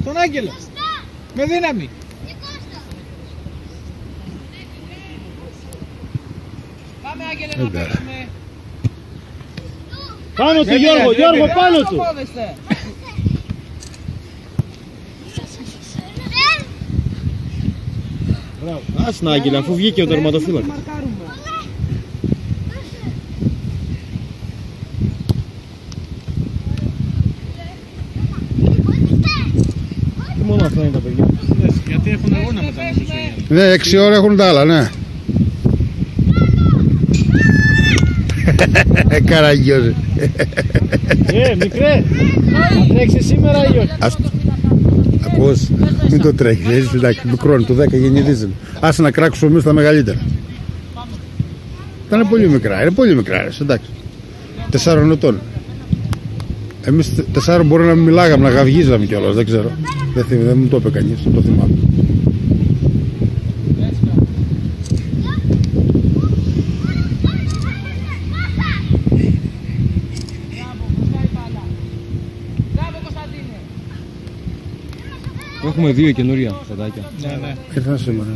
Τον Άγγελο. Με δύναμη. Πάμε Άγγελε να παίξουμε. Πάνω του Γιώργο, Γιώργο πάνω του. Ας να Άγγελε, αφού βγήκε ο τερματοφύλακας. Τι μόνο αυτά είναι τα παιδιά. Γιατί έχουν αγώνα μετά να ζήσουν. Ναι, 6 ώρα έχουν τα άλλα, ναι. Καραγκιόζε. Μικρέ, θα τρέξεις σήμερα ή όχι? Ακούς, μην το τρέχεις, εντάξει, μικρό είναι, το 10 γεννηθήσαμε. Άσε να κράξουμε εμείς τα μεγαλύτερα. Ήταν πολύ μικρά, είναι πολύ μικρά, εντάξει. 4 ετών. Εμείς 4 μπορεί να μιλάγαμε, να γαυγίζαμε κιόλας, δεν ξέρω. Δεν μου το είπε κανείς, δεν το θυμάμαι. Έχουμε 2 καινούρια παιδάκια. Ναι. Ήρθαν σήμερα.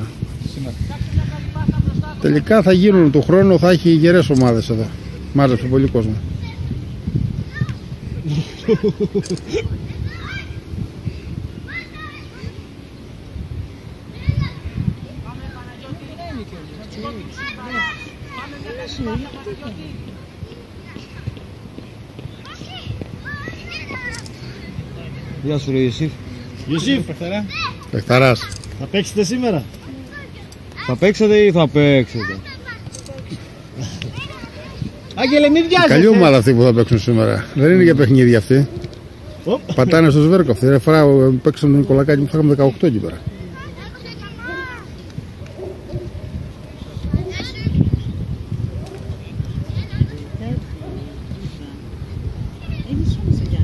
Τελικά θα γίνουν του χρόνου, θα έχει γερές ομάδες εδώ. Μάζεψε πολύ κόσμο. Γεια σου ρε Ιωσήφ. Ιωσήφ, Πεχταράς. Θα παίξετε σήμερα? Θα παίξετε ή θα παίξετε? Άγγελε μην βιάζεσαι. Καλή ομάδα αυτή που θα παίξουν σήμερα. Δεν είναι για παιχνίδια αυτή. Πατάνε στο σβέρκο αυτή. Ρε φορά παίξαν τον Νικολακάκη που θα είχαμε 18 εκεί πέρα.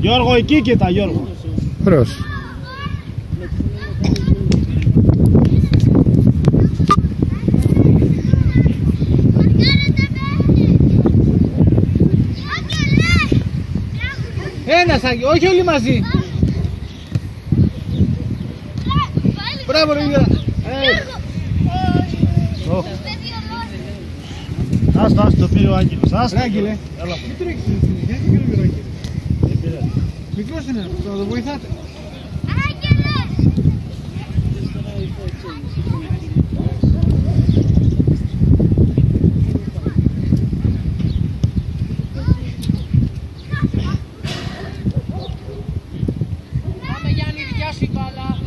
Γιώργο, εκεί και τα Γιώργο. Ωραίος. Ένας Άγγελε, όχι όλοι μαζί. Μπράβο ρε Γιώργο. Άστο, το πήρε ο Άγγελος. Άγγελε, τι τρέξεις γιατί γρήγορα Άγγελε. Μικρός είναι, θα το βοηθάτε. Πάμε Γιάννη, δικιά σου η μπάλα.